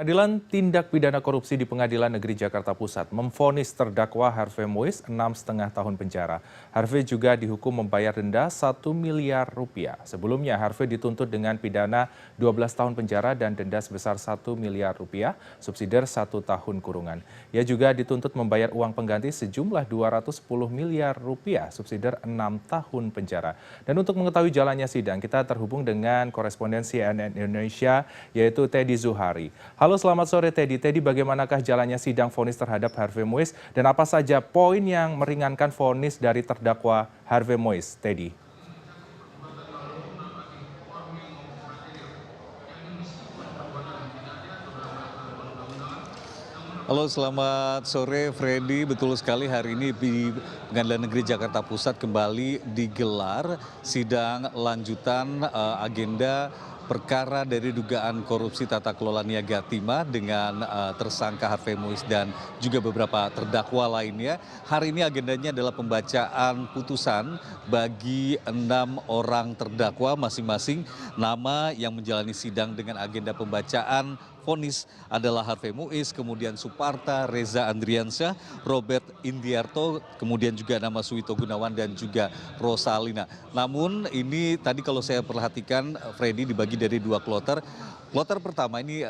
Pengadilan Tindak Pidana Korupsi di Pengadilan Negeri Jakarta Pusat memvonis terdakwa Harvey Mois 6,5 tahun penjara. Harvey juga dihukum membayar denda 1 miliar rupiah. Sebelumnya Harvey dituntut dengan pidana 12 tahun penjara dan denda sebesar 1 miliar rupiah, subsidiar 1 tahun kurungan. Ia juga dituntut membayar uang pengganti sejumlah 210 miliar rupiah, subsidiar 6 tahun penjara. Dan untuk mengetahui jalannya sidang, kita terhubung dengan korespondensi CNN Indonesia, yaitu Teddy Zuhari. Halo, selamat sore Teddy. Teddy, bagaimanakah jalannya sidang vonis terhadap Harvey Mois dan apa saja poin yang meringankan vonis dari terdakwa Harvey Mois, Teddy? Halo, selamat sore Freddy. Betul sekali, hari ini di Pengadilan Negeri Jakarta Pusat kembali digelar sidang lanjutan agenda perkara dari dugaan korupsi tata kelola niaga timah dengan tersangka Harvey Mois dan juga beberapa terdakwa lainnya. Hari ini agendanya adalah pembacaan putusan bagi 6 orang terdakwa masing-masing. Nama yang menjalani sidang dengan agenda pembacaan vonis adalah Harvey Mois, kemudian Suparta, Reza Andriansyah, Robert Indiarto, kemudian juga nama Suwito Gunawan dan juga Rosalina. Namun ini tadi kalau saya perhatikan Freddy dibagi dari 2 kloter. Kloter pertama ini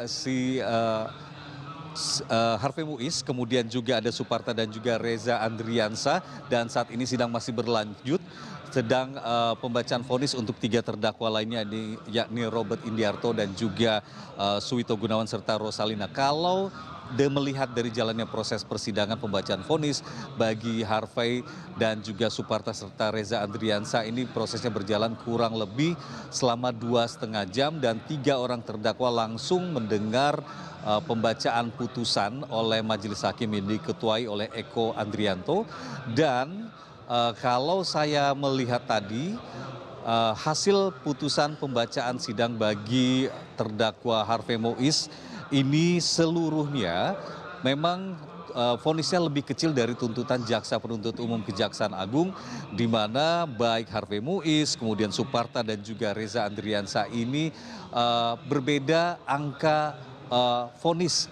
Harvey Mois, kemudian juga ada Suparta dan juga Reza Andriansyah, dan saat ini sidang masih berlanjut. Sedang pembacaan vonis untuk 3 terdakwa lainnya, yakni Robert Indiarto dan juga Suwito Gunawan serta Rosalina. Kalau melihat dari jalannya proses persidangan pembacaan vonis bagi Harvey dan juga Suparta serta Reza Andriansyah, ini prosesnya berjalan kurang lebih selama 2,5 jam dan 3 orang terdakwa langsung mendengar pembacaan putusan oleh majelis hakim yang diketuai oleh Eko Andrianto. Dan kalau saya melihat tadi hasil putusan pembacaan sidang bagi terdakwa Harvey Mois ini seluruhnya memang vonisnya lebih kecil dari tuntutan jaksa penuntut umum Kejaksaan Agung, di mana baik Harvey Mois, kemudian Suparta dan juga Reza Andriansyah ini berbeda angka vonis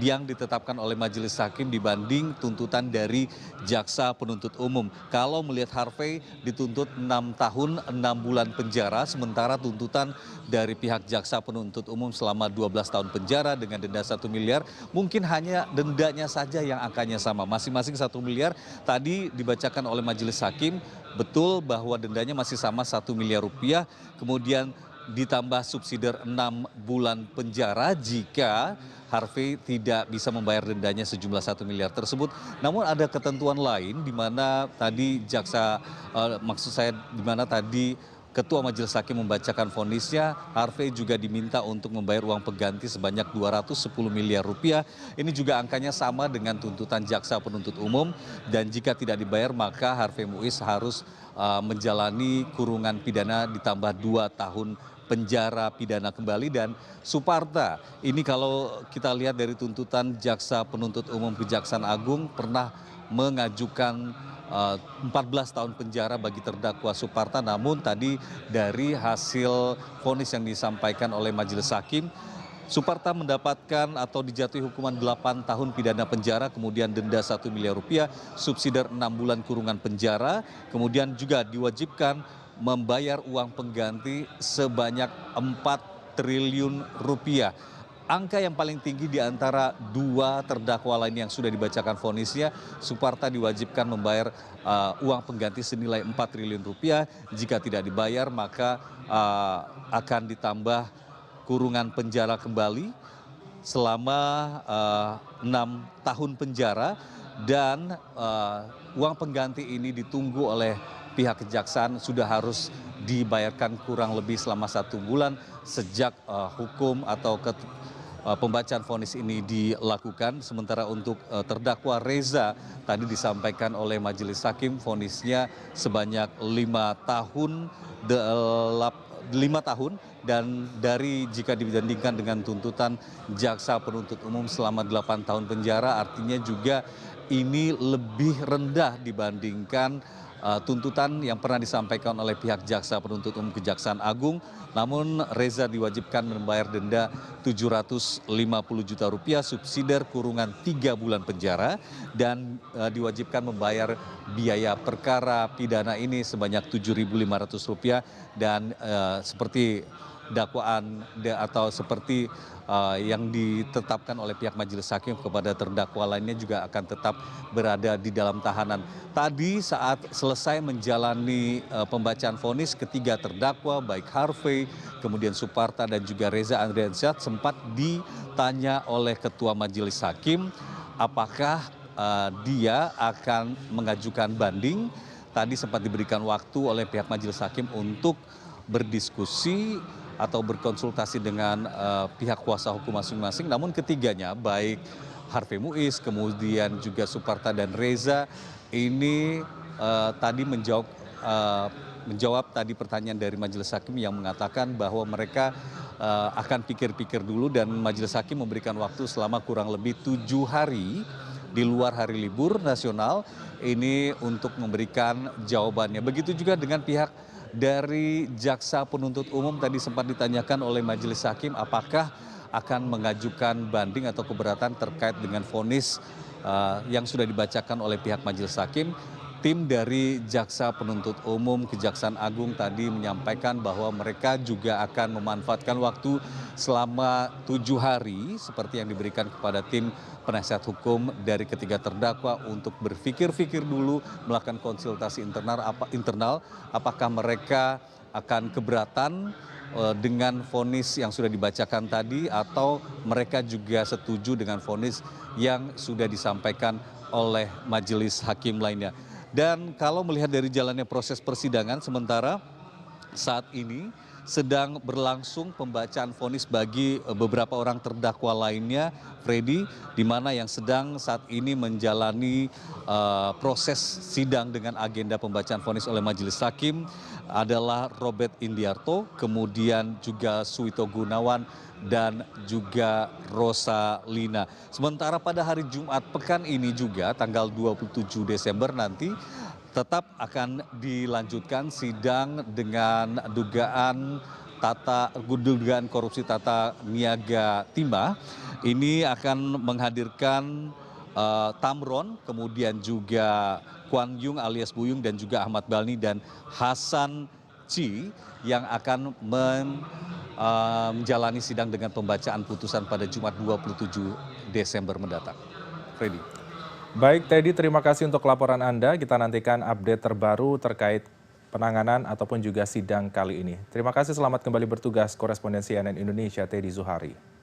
yang ditetapkan oleh majelis hakim dibanding tuntutan dari jaksa penuntut umum. Kalau melihat Harvey dituntut 6 tahun 6 bulan penjara, sementara tuntutan dari pihak jaksa penuntut umum selama 12 tahun penjara dengan denda 1 miliar, mungkin hanya dendanya saja yang angkanya sama, masing-masing 1 miliar. Tadi dibacakan oleh majelis hakim, betul bahwa dendanya masih sama 1 miliar rupiah, kemudian ditambah subsidiar 6 bulan penjara jika Harvey tidak bisa membayar dendanya sejumlah 1 miliar tersebut. Namun ada ketentuan lain di mana tadi di mana tadi Ketua Majelis Hakim membacakan vonisnya, Harvey juga diminta untuk membayar uang pengganti sebanyak 210 miliar rupiah. Ini juga angkanya sama dengan tuntutan jaksa penuntut umum, dan jika tidak dibayar maka Harvey Mois harus menjalani kurungan pidana ditambah 2 tahun penjara pidana kembali. Dan Suparta ini kalau kita lihat dari tuntutan jaksa penuntut umum Kejaksaan Agung pernah mengajukan 14 tahun penjara bagi terdakwa Suparta, namun tadi dari hasil vonis yang disampaikan oleh majelis hakim, Suparta mendapatkan atau dijatuhi hukuman 8 tahun pidana penjara, kemudian denda 1 miliar rupiah, subsidiar 6 bulan kurungan penjara, kemudian juga diwajibkan membayar uang pengganti sebanyak 4 triliun rupiah. Angka yang paling tinggi di antara 2 terdakwa lain yang sudah dibacakan vonisnya. Suparta diwajibkan membayar uang pengganti senilai 4 triliun rupiah. Jika tidak dibayar maka akan ditambah kurungan penjara kembali selama 6 tahun penjara, dan uang pengganti ini ditunggu oleh pihak kejaksaan sudah harus dibayarkan kurang lebih selama 1 bulan sejak hukum atau pembacaan vonis ini dilakukan. Sementara untuk terdakwa Reza tadi disampaikan oleh majelis hakim vonisnya sebanyak 5 tahun, 5 tahun, dan jika dibandingkan dengan tuntutan jaksa penuntut umum selama 8 tahun penjara, artinya juga ini lebih rendah dibandingkan tuntutan yang pernah disampaikan oleh pihak jaksa penuntut umum Kejaksaan Agung. Namun Reza diwajibkan membayar denda Rp750 juta, subsidiar kurungan 3 bulan penjara, dan diwajibkan membayar biaya perkara pidana ini sebanyak Rp7.500, dan seperti dakwaan atau seperti yang ditetapkan oleh pihak majelis hakim kepada terdakwa lainnya juga akan tetap berada di dalam tahanan. Tadi saat selesai menjalani pembacaan vonis, ketiga terdakwa baik Harvey, kemudian Suparta dan juga Reza Andriansyah sempat ditanya oleh ketua majelis hakim apakah dia akan mengajukan banding. Tadi sempat diberikan waktu oleh pihak majelis hakim untuk berdiskusi atau berkonsultasi dengan pihak kuasa hukum masing-masing. Namun ketiganya baik Harvey Muiz, kemudian juga Suparta dan Reza ini tadi menjawab tadi pertanyaan dari majelis hakim yang mengatakan bahwa mereka akan pikir-pikir dulu, dan majelis hakim memberikan waktu selama kurang lebih 7 hari di luar hari libur nasional ini untuk memberikan jawabannya. Begitu juga dengan pihak dari jaksa penuntut umum. Tadi sempat ditanyakan oleh majelis hakim apakah akan mengajukan banding atau keberatan terkait dengan vonis yang sudah dibacakan oleh pihak majelis hakim. Tim dari jaksa penuntut umum Kejaksaan Agung tadi menyampaikan bahwa mereka juga akan memanfaatkan waktu selama 7 hari seperti yang diberikan kepada tim penasihat hukum dari ketiga terdakwa untuk berpikir-pikir dulu, melakukan konsultasi internal apakah mereka akan keberatan dengan vonis yang sudah dibacakan tadi, atau mereka juga setuju dengan vonis yang sudah disampaikan oleh majelis hakim lainnya. Dan kalau melihat dari jalannya proses persidangan, sementara saat ini sedang berlangsung pembacaan vonis bagi beberapa orang terdakwa lainnya, Freddy, di mana yang sedang saat ini menjalani proses sidang dengan agenda pembacaan vonis oleh majelis hakim adalah Robert Indiarto, kemudian juga Suwito Gunawan, dan juga Rosalina. Sementara pada hari Jumat pekan ini juga tanggal 27 Desember nanti tetap akan dilanjutkan sidang dengan dugaan korupsi tata niaga timah. Ini akan menghadirkan Tamron, kemudian juga Kuan Yung alias Buyung, dan juga Ahmad Balni dan Hasan Ci yang akan menjalani sidang dengan pembacaan putusan pada Jumat 27 Desember mendatang. Freddy. Baik, Teddy, terima kasih untuk laporan Anda. Kita nantikan update terbaru terkait penanganan ataupun juga sidang kali ini. Terima kasih, selamat kembali bertugas koresponden CNN Indonesia, Teddy Zuhari.